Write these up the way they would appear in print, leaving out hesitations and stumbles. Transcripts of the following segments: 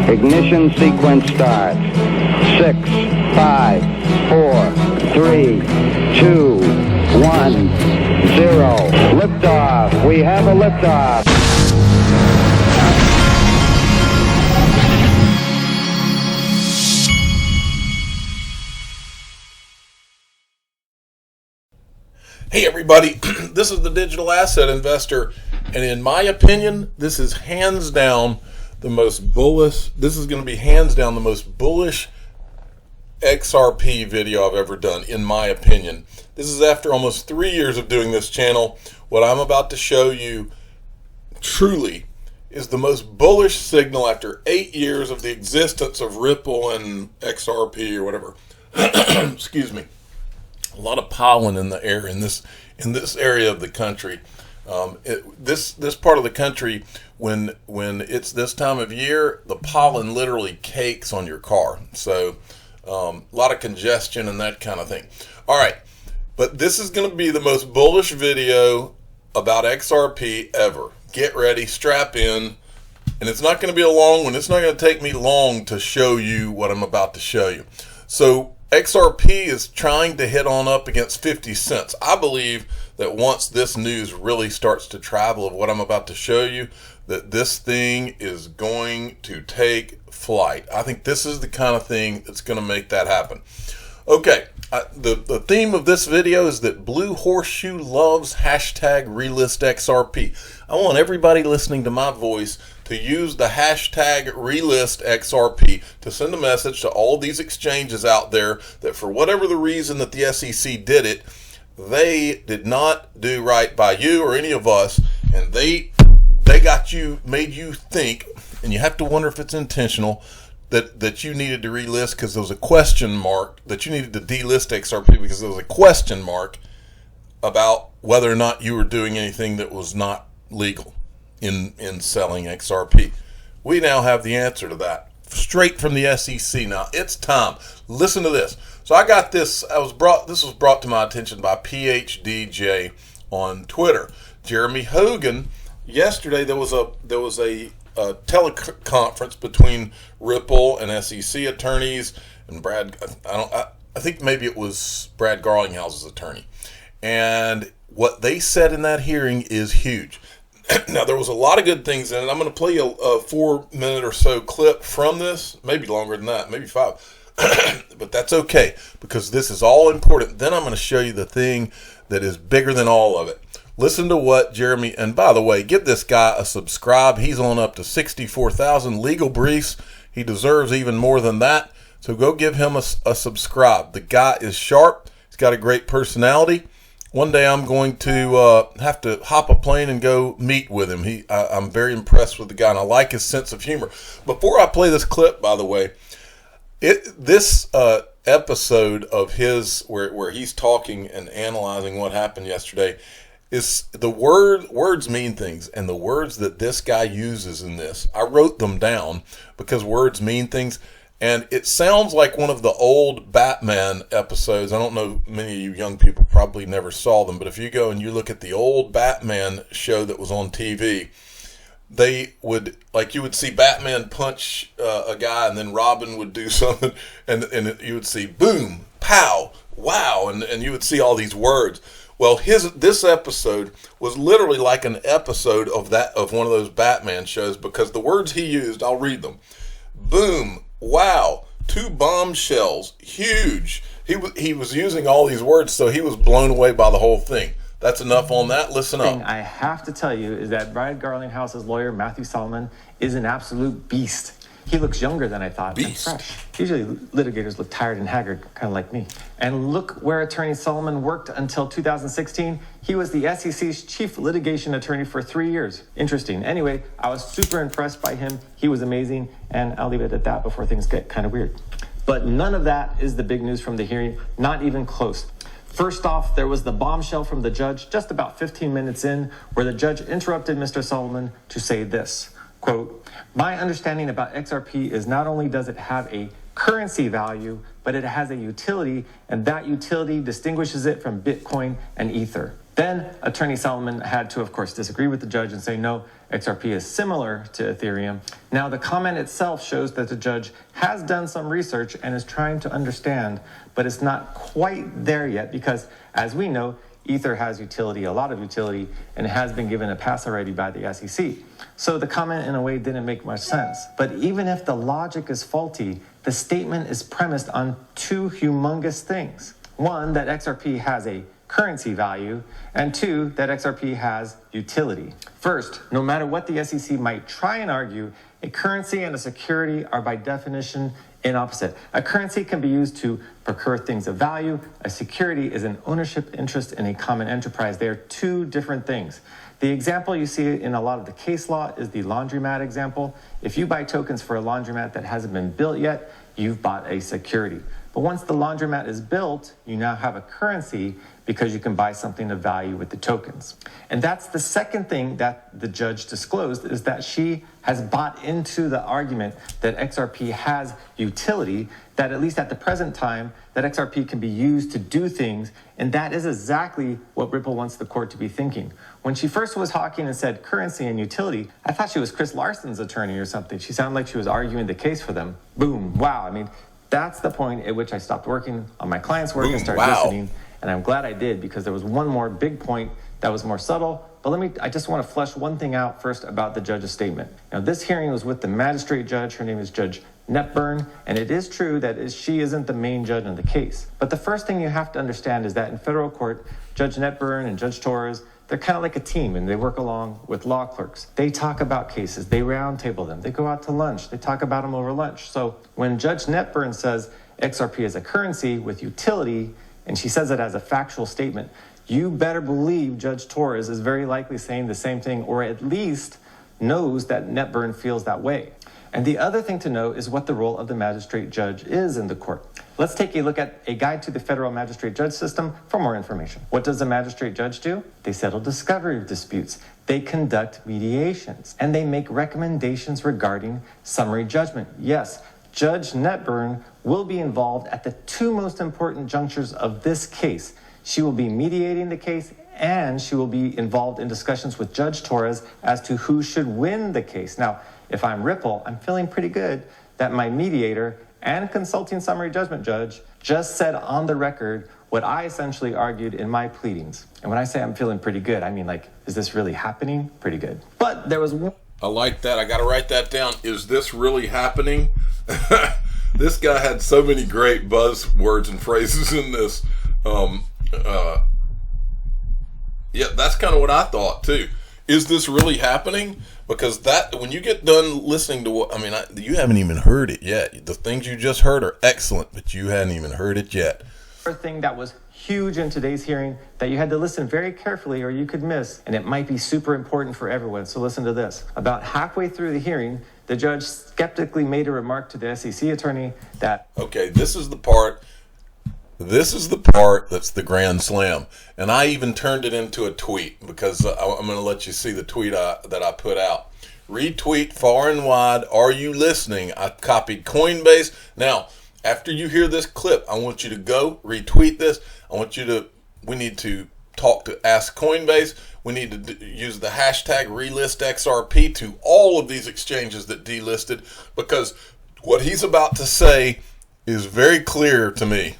Ignition sequence starts. 6, 5, 4, 3, 2, 1, 0. Liftoff. We have a liftoff. Hey everybody, this is the Digital Asset Investor, and in my opinion, this is hands down the most bullish, the most bullish XRP video I've ever done, in my opinion. This is after almost 3 years of doing this channel. What I'm about to show you truly is the most bullish signal after 8 years of the existence of Ripple and XRP or whatever. Excuse me. A lot of pollen in the air in this area of the country. This part of the country, when it's this time of year, the pollen literally cakes on your car. So a lot of congestion and that kind of thing. All right, but this is going to be the most bullish video about XRP ever. Get ready, strap in, and it's not going to be a long one. It's not going to take me long to show you what I'm about to show you. So XRP is trying to hit on up against 50 cents. I believe that once this news really starts to travel of what I'm about to show you, that this thing is going to take flight. I think this is the kind of thing that's going to make that happen. Okay, the theme of this video is that Blue Horseshoe loves hashtag relist XRP. I want everybody listening to my voice to use the hashtag relist XRP to send a message to all these exchanges out there that for whatever the reason that the SEC did it, they did not do right by you or any of us, and they got you, made you think, and you have to wonder if it's intentional, that you needed to relist because there was a question mark, that you needed to delist XRP because there was a question mark about whether or not you were doing anything that was not legal in selling XRP. We now have the answer to that straight from the SEC. Now it's time. Listen to this. So I got this. This was brought to my attention by PhDJ on Twitter. Jeremy Hogan. Yesterday there was a teleconference between Ripple and SEC attorneys and Brad. I think maybe it was Brad Garlinghouse's attorney. And what they said in that hearing is huge. Now, there was a lot of good things in it. I'm going to play you a 4-minute or so clip from this, maybe longer than that, maybe 5. But that's okay, because this is all important. Then I'm going to show you the thing that is bigger than all of it. Listen to what Jeremy, and by the way, give this guy a subscribe. He's on up to 64,000 legal briefs. He deserves even more than that. So go give him a subscribe. The guy is sharp. He's got a great personality. One day I'm going to have to hop a plane and go meet with him. I'm very impressed with the guy, and I like his sense of humor. Before I play this clip, by the way, this episode of his where he's talking and analyzing what happened yesterday is the words mean things, and the words that this guy uses in this, I wrote them down because words mean things. And it sounds like one of the old Batman episodes. I don't know, many of you young people probably never saw them, but if you go and you look at the old Batman show that was on TV, they would, like, you would see Batman punch a guy, and then Robin would do something, and you would see boom, pow, wow, and you would see all these words. Well, this episode was literally like an episode of one of those Batman shows, because the words he used, I'll read them. Boom, wow, 2 bombshells, huge. He was using all these words, so he was blown away by the whole thing. That's enough on that. Listen up. I have to tell you is that Brad Garlinghouse's lawyer, Matthew Solomon, is an absolute beast. He looks younger than I thought. Beast. And fresh. Usually litigators look tired and haggard, kind of like me. And look where attorney Solomon worked until 2016. He was the SEC's chief litigation attorney for 3 years. Interesting. Anyway, I was super impressed by him. He was amazing. And I'll leave it at that before things get kind of weird. But none of that is the big news from the hearing. Not even close. First off, there was the bombshell from the judge just about 15 minutes in, where the judge interrupted Mr. Solomon to say this, quote, "My understanding about XRP is not only does it have a currency value, but it has a utility, and that utility distinguishes it from Bitcoin and Ether. Then Attorney Solomon had to, of course, disagree with the judge and say, no, XRP is similar to Ethereum. Now, the comment itself shows that the judge has done some research and is trying to understand, but it's not quite there yet because, as we know, Ether has utility, a lot of utility, and it has been given a pass already by the SEC. So the comment, in a way, didn't make much sense. But even if the logic is faulty, the statement is premised on two humongous things. One, that XRP has a currency value, and two, that XRP has utility. First, no matter what the SEC might try and argue, a currency and a security are by definition inopposite. A currency can be used to procure things of value. A security is an ownership interest in a common enterprise. They are two different things. The example you see in a lot of the case law is the laundromat example. If you buy tokens for a laundromat that hasn't been built yet, you've bought a security. But once the laundromat is built, you now have a currency because you can buy something of value with the tokens. And that's the second thing that the judge disclosed, is that she has bought into the argument that XRP has utility, that at least at the present time, that XRP can be used to do things. And that is exactly what Ripple wants the court to be thinking. When she first was talking and said currency and utility, I thought she was Chris Larson's attorney or something. She sounded like she was arguing the case for them. Boom, wow. I mean, that's the point at which I stopped working on my client's work and started listening. And I'm glad I did, because there was one more big point that was more subtle. But I just want to flesh one thing out first about the judge's statement. Now, this hearing was with the magistrate judge. Her name is Judge Netburn. And it is true that she isn't the main judge in the case. But the first thing you have to understand is that in federal court, Judge Netburn and Judge Torres, they're kind of like a team, and they work along with law clerks. They talk about cases, they roundtable them, they go out to lunch, they talk about them over lunch. So when Judge Netburn says XRP is a currency with utility, and she says it as a factual statement, you better believe Judge Torres is very likely saying the same thing, or at least knows that Netburn feels that way. And the other thing to know is what the role of the magistrate judge is in the court. Let's take a look at a guide to the federal magistrate judge system for more information. What does the magistrate judge do? They settle discovery disputes. They conduct mediations, and they make recommendations regarding summary judgment. Yes, Judge Netburn will be involved at the two most important junctures of this case. She will be mediating the case, and she will be involved in discussions with Judge Torres as to who should win the case. Now, if I'm Ripple, I'm feeling pretty good that my mediator and consulting summary judgment judge just said on the record what I essentially argued in my pleadings. And when I say I'm feeling pretty good, I mean, like, is this really happening? Pretty good. But there was one. I like that. I got to write that down. Is this really happening? This guy had so many great buzzwords and phrases in this. Yeah, that's kind of what I thought too. Is this really happening? Because that, when you get done listening to what, you haven't even heard it yet. The things you just heard are excellent, but you hadn't even heard it yet. Thing that was huge in today's hearing that you had to listen very carefully or you could miss, and it might be super important for everyone. So listen to this. About halfway through the hearing, the judge skeptically made a remark to the SEC attorney that... Okay, this is the part that's the grand slam. And I even turned it into a tweet, because I'm going to let you see the tweet that I put out. Retweet far and wide. Are you listening? I copied Coinbase. Now, after you hear this clip, I want you to go retweet this. We need to talk to Ask Coinbase. We need to use the hashtag RelistXRP to all of these exchanges that delisted, because what he's about to say is very clear to me.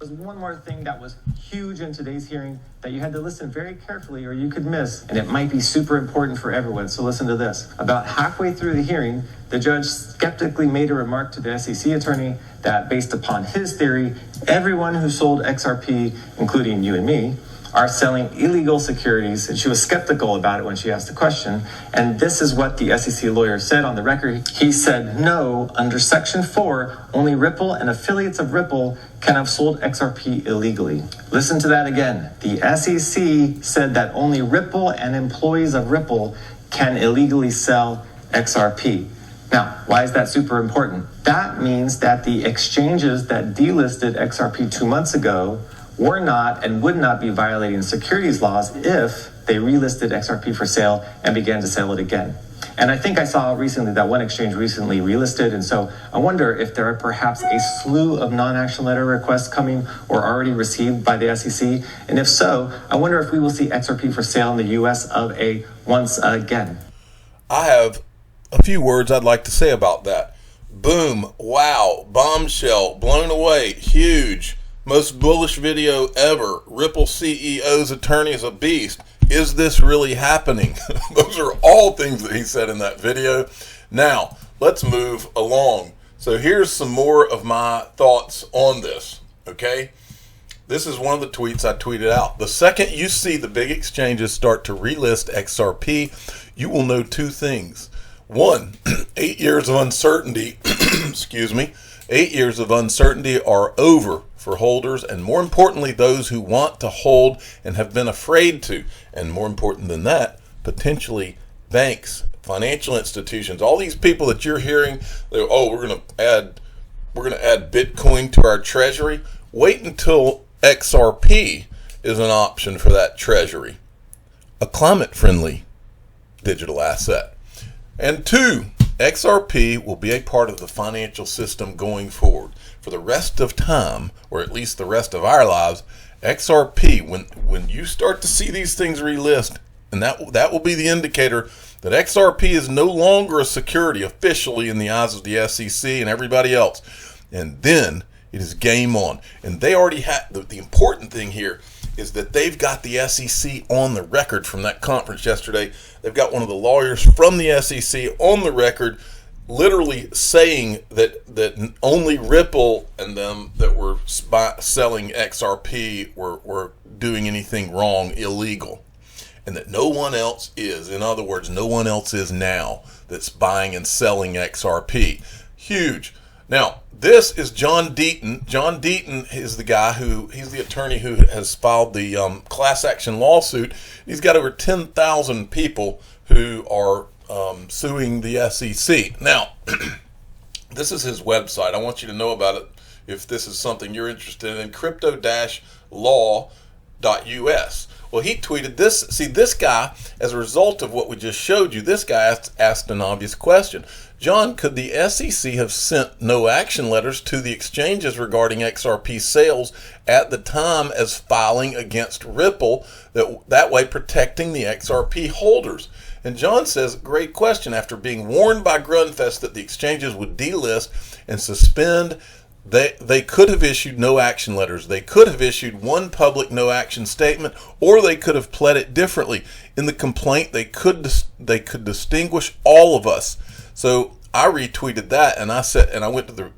There's one more thing that was huge in today's hearing that you had to listen very carefully or you could miss, and it might be super important for everyone. So listen to this. About halfway through the hearing, the judge skeptically made a remark to the SEC attorney that, based upon his theory, everyone who sold XRP, including you and me, are selling illegal securities. And she was skeptical about it when she asked the question. And this is what the SEC lawyer said on the record. He said, no, under Section 4, only Ripple and affiliates of Ripple can have sold XRP illegally. Listen to that again. The SEC said that only Ripple and employees of Ripple can illegally sell XRP. Now, why is that super important? That means that the exchanges that delisted XRP 2 months ago were not and would not be violating securities laws if they relisted XRP for sale and began to sell it again. And I think I saw recently that one exchange recently relisted. And so I wonder if there are perhaps a slew of non-action letter requests coming or already received by the SEC. And if so, I wonder if we will see XRP for sale in the US of A once again. I have a few words I'd like to say about that. Boom, wow, bombshell, blown away, huge, most bullish video ever. Ripple CEO's attorney is a beast. Is this really happening? Those are all things that he said in that video. Now, let's move along. So here's some more of my thoughts on this, okay? This is one of the tweets I tweeted out. The second you see the big exchanges start to relist XRP, you will know two things. One, 8 years of uncertainty, 8 years of uncertainty are over for holders, and more importantly, those who want to hold and have been afraid to. And more important than that, potentially banks, financial institutions, all these people that you're hearing, we're going to add Bitcoin to our treasury. Wait until XRP is an option for that treasury, a climate-friendly digital asset. And two, XRP will be a part of the financial system going forward. For the rest of time, or at least the rest of our lives, XRP, when you start to see these things relist, and that will be the indicator that XRP is no longer a security officially in the eyes of the SEC and everybody else. And then it is game on. And they already had, the important thing here is that they've got the SEC on the record from that conference yesterday. They've got one of the lawyers from the SEC on the record literally saying that only Ripple and them that were selling XRP were doing anything wrong, illegal, and that no one else is. In other words, no one else is now that's buying and selling XRP. Huge. Now, this is John Deaton. John Deaton is the guy he's the attorney who has filed the class action lawsuit. He's got over 10,000 people who are suing the SEC. Now, this is his website. I want you to know about it if this is something you're interested in, crypto-law.us. Well, he tweeted this. See, this guy, as a result of what we just showed you, this guy asked an obvious question. John, could the SEC have sent no action letters to the exchanges regarding XRP sales at the time as filing against Ripple, that way protecting the XRP holders? And John says, great question. After being warned by Grunfest that the exchanges would delist and suspend, they could have issued no action letters. They could have issued one public no action statement, or they could have pled it differently. In the complaint, they could distinguish all of us. So I retweeted that, and I went to the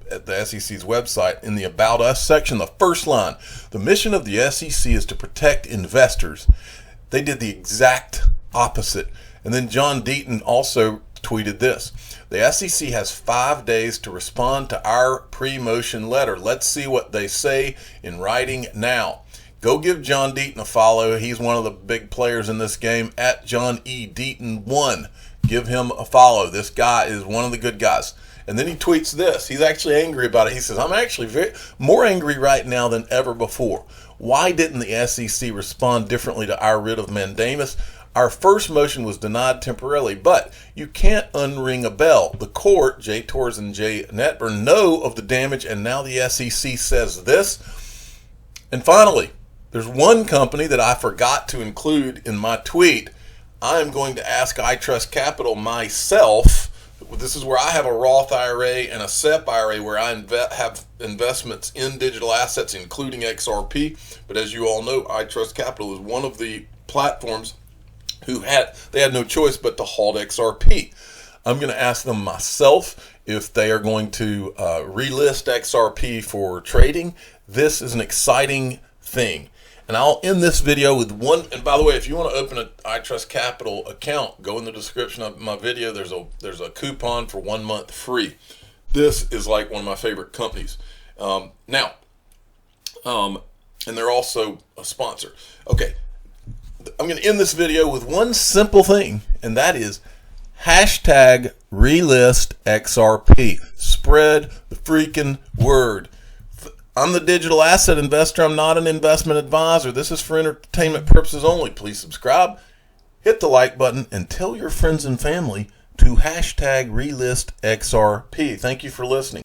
SEC's website. In the About Us section, the first line, the mission of the SEC is to protect investors. They did the exact opposite. And then John Deaton also tweeted this. The SEC has 5 days to respond to our pre-motion letter. Let's see what they say in writing now. Go give John Deaton a follow. He's one of the big players in this game, at John E. Deaton 1. Give him a follow. This guy is one of the good guys. And then he tweets this. He's actually angry about it. He says, I'm actually more angry right now than ever before. Why didn't the SEC respond differently to our writ of mandamus? Our first motion was denied temporarily, but you can't unring a bell. The court, J. Torres and J. Netburn, know of the damage, and now the SEC says this. And finally, there's one company that I forgot to include in my tweet. I am going to ask iTrustCapital myself. This is where I have a Roth IRA and a SEP IRA where I have investments in digital assets, including XRP. But as you all know, iTrustCapital is one of the platforms they had no choice but to halt XRP. I'm going to ask them myself if they are going to relist XRP for trading. This is an exciting thing. And I'll end this video with one. And by the way, if you want to open an iTrustCapital account, go in the description of my video. There's a coupon for 1 month free. This is like one of my favorite companies. And they're also a sponsor. Okay. I'm going to end this video with one simple thing, and that is hashtag relist XRP. Spread the freaking word. I'm the digital asset investor. I'm not an investment advisor. This is for entertainment purposes only. Please subscribe, hit the like button, and tell your friends and family to hashtag relist XRP. Thank you for listening.